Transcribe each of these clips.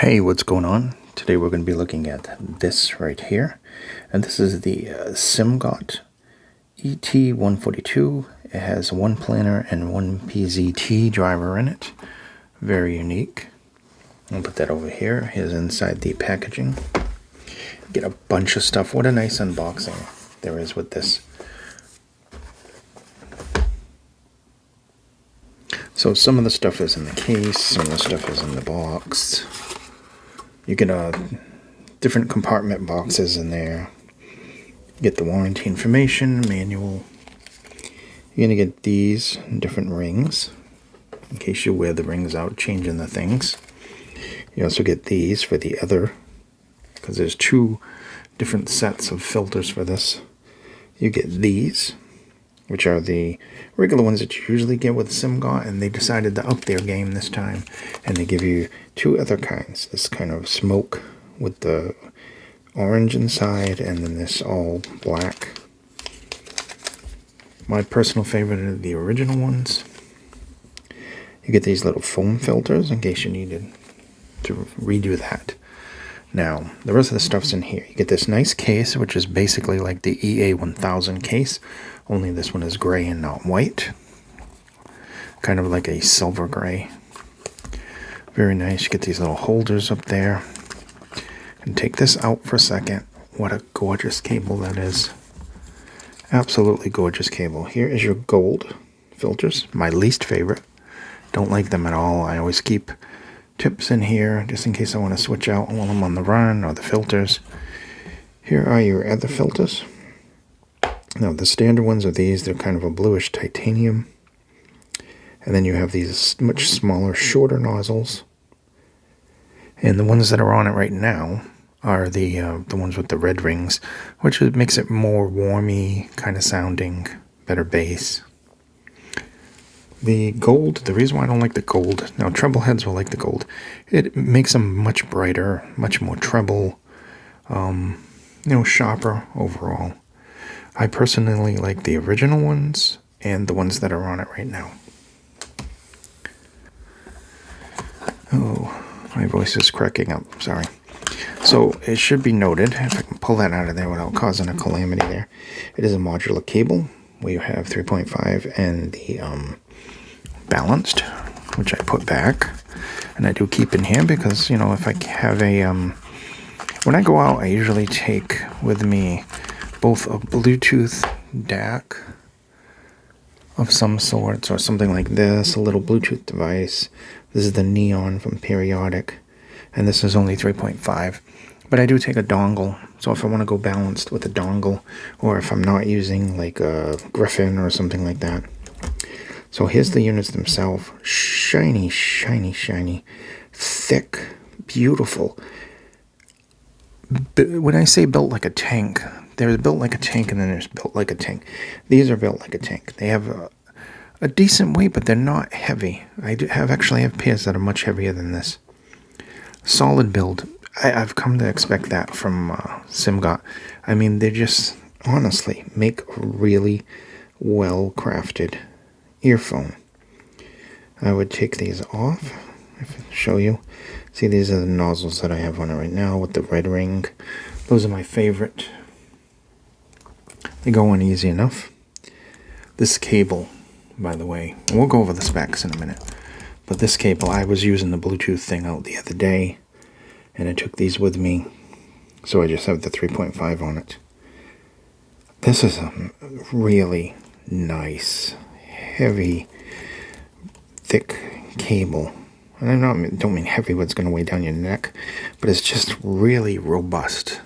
Hey, what's going on? Today we're going to be looking at this right here. And this is the Simgot ET142. It has one planar and one PZT driver in it. Very unique. I'll put that over here. Here's inside the packaging. Get a bunch of stuff. What a nice unboxing there is with this. So some of the stuff is in the case, some of the stuff is in the box. You get different compartment boxes in there. Get the warranty information, manual. You're going to get these different rings, in case you wear the rings out, changing the things. You also get these for the other, because there's two different sets of filters for this. You get these, which are the regular ones that you usually get with Simgot, and they decided to up their game this time, and they give you two other kinds. This kind of smoke with the orange inside, and then this all black. My personal favorite are the original ones. You get these little foam filters in case you needed to redo that. Now, the rest of the stuff's in here. You get this nice case, which is basically like the EA1000 case, only this one is gray and not white. Kind of like a silver gray. Very nice. You get these little holders up there. And take this out for a second. What a gorgeous cable that is. Absolutely gorgeous cable. Here is your gold filters, my least favorite. Don't like them at all. I always keep tips in here just in case I want to switch out while I'm on the run, or the filters. Here are your other filters. Now the standard ones are these. They're kind of a bluish titanium. And then you have these much smaller, shorter nozzles. And the ones that are on it right now are the ones with the red rings, which makes it more warmy kind of sounding, better bass. The gold, the reason why I don't like the gold, now treble heads will like the gold, it makes them much brighter, much more treble, sharper overall. I personally like the original ones and the ones that are on it right now. Oh, my voice is cracking up, sorry. So it should be noted, if I can pull that out of there without causing a calamity there, it is a modular cable where you have 3.5 and the balanced, which I put back, and I do keep in here because, if I have when I go out, I usually take with me both a Bluetooth DAC of some sorts or something like this, a little Bluetooth device. This is the Neon from Periodic, and this is only 3.5. But I do take a dongle, so if I want to go balanced with a dongle, or if I'm not using like a Griffin or something like that. So here's the units themselves. Shiny, shiny, shiny. Thick, beautiful. When I say built like a tank, there's built like a tank and then there's built like a tank. These are built like a tank. They have a decent weight, but they're not heavy. I actually have pairs that are much heavier than this. Solid build. I've come to expect that from Simgot. I mean, they just honestly make a really well-crafted earphone. I would take these off, if I show you. See, these are the nozzles that I have on it right now with the red ring. Those are my favorite. They go on easy enough. This cable, by the way, and we'll go over the specs in a minute, but this cable, I was using the Bluetooth thing out the other day, and I took these with me, so I just have the 3.5 on it. This is a really nice, heavy, thick cable. And I don't mean heavy, but it's going to weigh down your neck, but it's just really robust.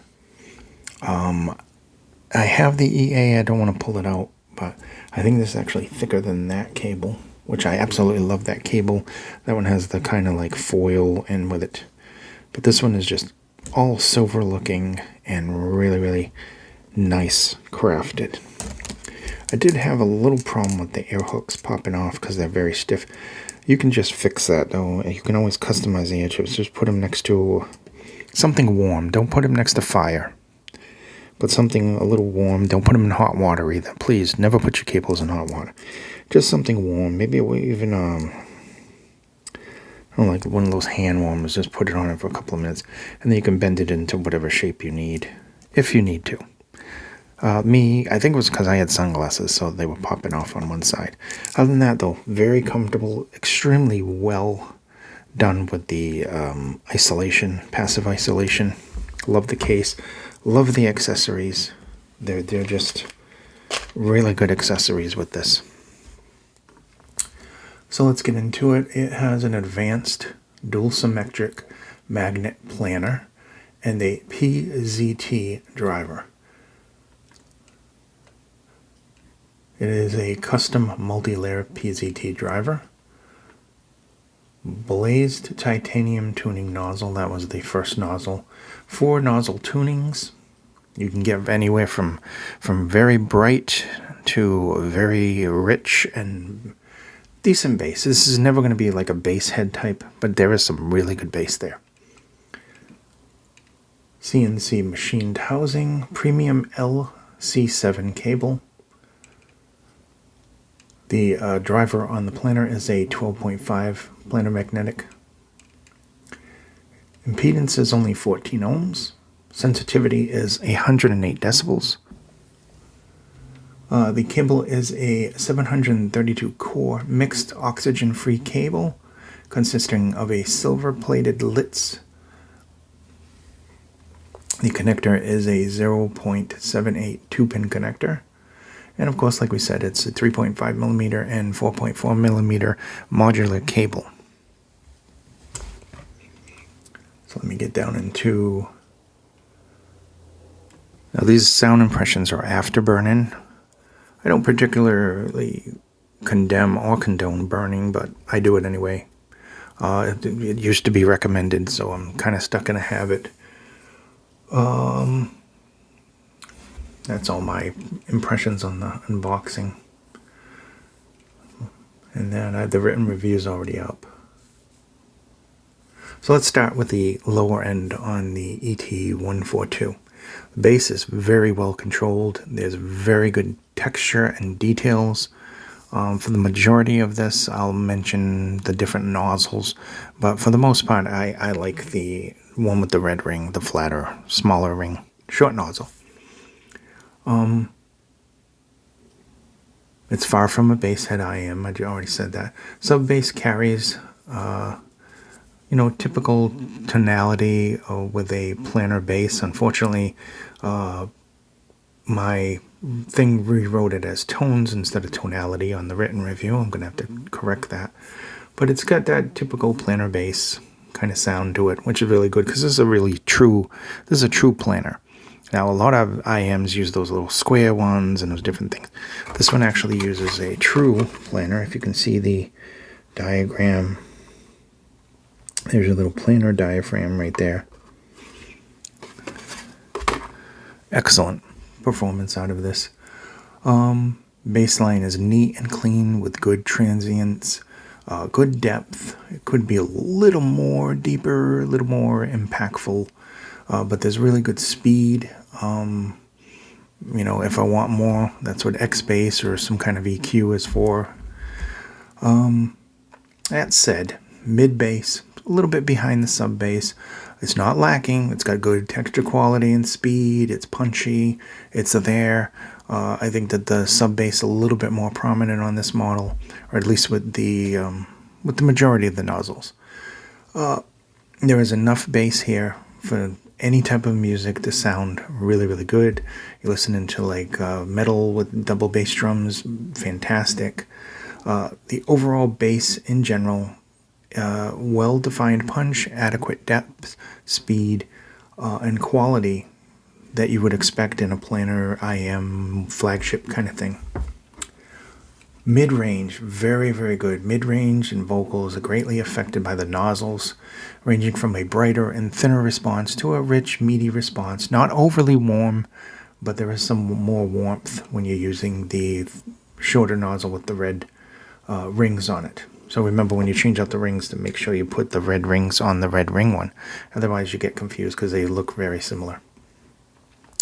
I have the EA, I don't want to pull it out, but I think this is actually thicker than that cable, which I absolutely love that cable. That one has the kind of like foil in with it. But this one is just all silver looking and really, really nice crafted. I did have a little problem with the air hooks popping off because they're very stiff. You can just fix that though. You can always customize the air chips. Just put them next to something warm. Don't put them next to fire. Put something a little warm. Don't put them in hot water either. Please, never put your cables in hot water. Just something warm. Maybe even, I like one of those hand warmers. Just put it on it for a couple of minutes, and then you can bend it into whatever shape you need, if you need to. I think it was because I had sunglasses, so they were popping off on one side. Other than that, though, very comfortable, extremely well done with the isolation, passive isolation. Love the case, love the accessories. They're just really good accessories with this. So let's get into it. It has an advanced dual symmetric magnet planer and a PZT driver. It is a custom multi-layer PZT driver. Blazed titanium tuning nozzle. That was the first nozzle. 4 nozzle tunings. You can get anywhere from very bright to very rich and decent bass. This is never going to be like a bass head type, but there is some really good bass there. CNC machined housing. Premium LC7 cable. The driver on the planer is a 12.5 planar magnetic. Impedance is only 14 ohms. Sensitivity is 108 decibels. The cable is a 732 core mixed oxygen-free cable consisting of a silver-plated Litz. The connector is a 0.78 2-pin connector. And of course, like we said, it's a 3.5 millimeter and 4.4 millimeter modular cable. So let me get down into... Now these sound impressions are after burn-in. I don't particularly condemn or condone burning, but I do it anyway. It used to be recommended, so I'm kind of stuck in a habit. That's all my impressions on the unboxing. And then the written review is already up. So let's start with the lower end on the ET142. The bass is very well controlled. There's very good texture and details. For the majority of this, I'll mention the different nozzles. But for the most part, I like the one with the red ring, the flatter, smaller ring, short nozzle. It's far from a bass head IM. I already said that. Sub bass carries, typical tonality with a planar bass. Unfortunately, my thing rewrote it as tones instead of tonality on the written review. I'm going to have to correct that. But it's got that typical planar bass kind of sound to it, which is really good because this is a true planar. Now, a lot of IMs use those little square ones and those different things. This one actually uses a true planar. If you can see the diagram, there's a little planar diaphragm right there. Excellent performance out of this. Bass line is neat and clean with good transients, good depth. It could be a little more deeper, a little more impactful. But there's really good speed. If I want more, that's what X bass or some kind of EQ is for. That said, mid bass, a little bit behind the sub bass. It's not lacking. It's got good texture quality and speed. It's punchy. It's there. I think that the sub bass a little bit more prominent on this model, or at least with the majority of the nozzles. There is enough bass here for any type of music to sound really, really good. You're listening to like metal with double bass drums, fantastic. The overall bass in general, well-defined punch, adequate depth, speed, and quality that you would expect in a planar IM flagship kind of thing. Mid-range, very, very good. Mid-range and vocals are greatly affected by the nozzles, ranging from a brighter and thinner response to a rich, meaty response. Not overly warm, but there is some more warmth when you're using the shorter nozzle with the red rings on it. So remember when you change out the rings to make sure you put the red rings on the red ring one. Otherwise you get confused because they look very similar.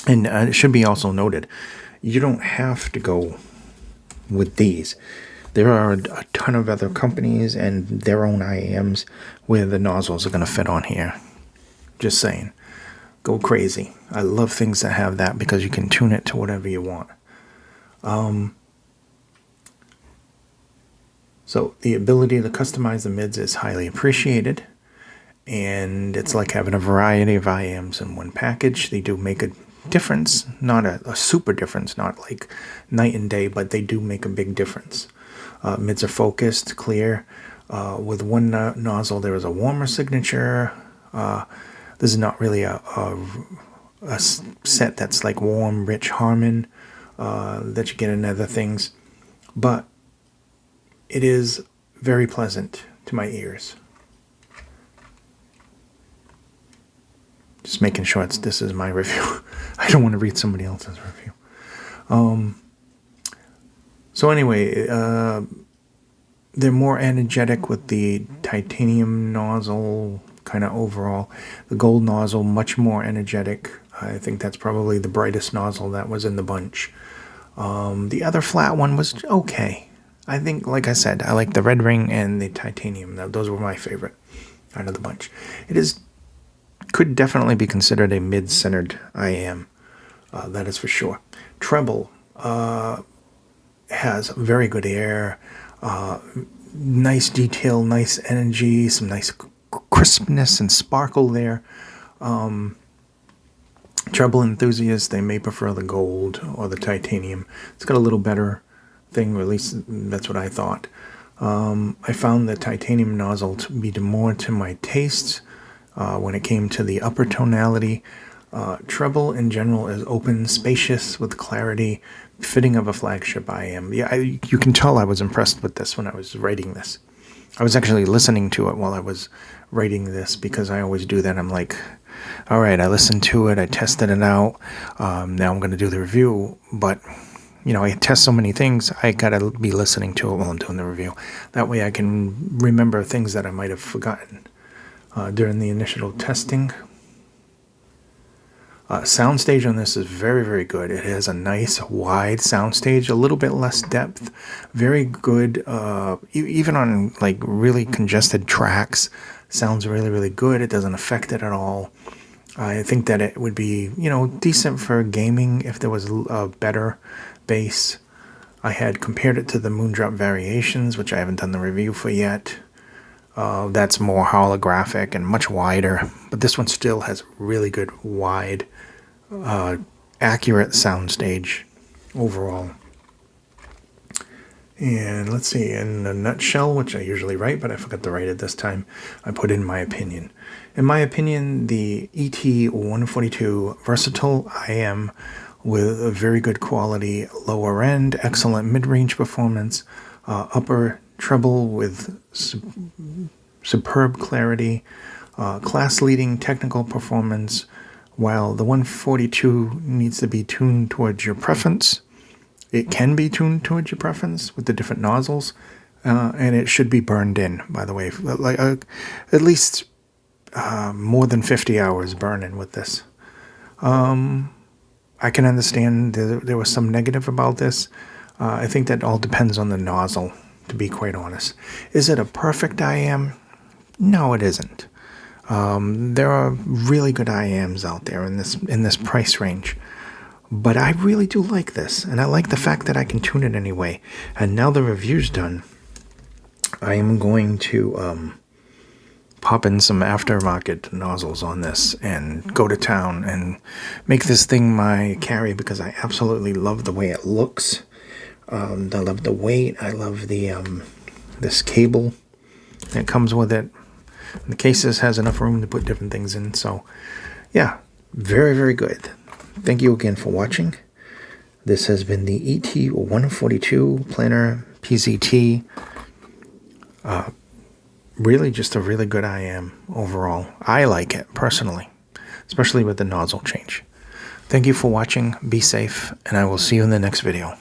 And it should be also noted, you don't have to go with these. There are a ton of other companies and their own IAMs where the nozzles are going to fit on here. Just saying. Go crazy. I love things that have that because you can tune it to whatever you want. So the ability to customize the mids is highly appreciated. And it's like having a variety of IAMs in one package. They do make a difference, not a super difference, not like night and day, but they do make a big difference. Mids are focused, clear. With one nozzle, there is a warmer signature. This is not really a set that's like warm, rich Harmon that you get in other things, but it is very pleasant to my ears. Just making sure this is my review. I don't want to read somebody else's review. So anyway, they're more energetic with the titanium nozzle, kind of overall. The gold nozzle, much more energetic. I think that's probably the brightest nozzle that was in the bunch. The other flat one was okay. I think, like I said, I like the red ring and the titanium. Those were my favorite out of the bunch. Could definitely be considered a mid-centered IAM. That is for sure. Treble has very good air, nice detail, nice energy, some nice crispness and sparkle there. Treble enthusiasts, they may prefer the gold or the titanium. It's got a little better thing, or at least that's what I thought. I found the titanium nozzle to be more to my taste when it came to the upper tonality. Treble in general is open, spacious, with clarity, fitting of a flagship IAM. Yeah, you can tell I was impressed with this when I was writing this. I was actually listening to it while I was writing this because I always do that. I'm like, all right, I listened to it, I tested it out. Now I'm going to do the review, but I test so many things, I got to be listening to it while I'm doing the review. That way I can remember things that I might have forgotten during the initial testing. Soundstage on this is very, very good. It has a nice wide soundstage, a little bit less depth, very good. Even on like really congested tracks, sounds really, really good. It doesn't affect it at all. I think that it would be, decent for gaming if there was a better bass. I had compared it to the Moondrop Variations, which I haven't done the review for yet. That's more holographic and much wider, but this one still has really good wide, accurate soundstage overall. And let's see, in a nutshell, which I usually write, but I forgot to write it this time, I put in my opinion. In my opinion, the ET142 versatile IM with a very good quality lower end, excellent mid-range performance, upper treble with superb clarity, class-leading technical performance, while the 142 needs to be tuned towards your preference. It can be tuned towards your preference with the different nozzles, and it should be burned in, by the way. Like at least more than 50 hours burning with this. I can understand there was some negative about this. I think that all depends on the nozzle, to be quite honest. Is it a perfect IM? No, it isn't. There are really good IMs out there in this price range. But I really do like this, and I like the fact that I can tune it anyway. And now the review's done, I am going to pop in some aftermarket nozzles on this and go to town and make this thing my carry because I absolutely love the way it looks. I love the weight. I love the this cable that comes with it. And the cases has enough room to put different things in. So, yeah, very, very good. Thank you again for watching. This has been the ET142 Planner PZT. Really just a really good IM overall. I like it personally, especially with the nozzle change. Thank you for watching. Be safe, and I will see you in the next video.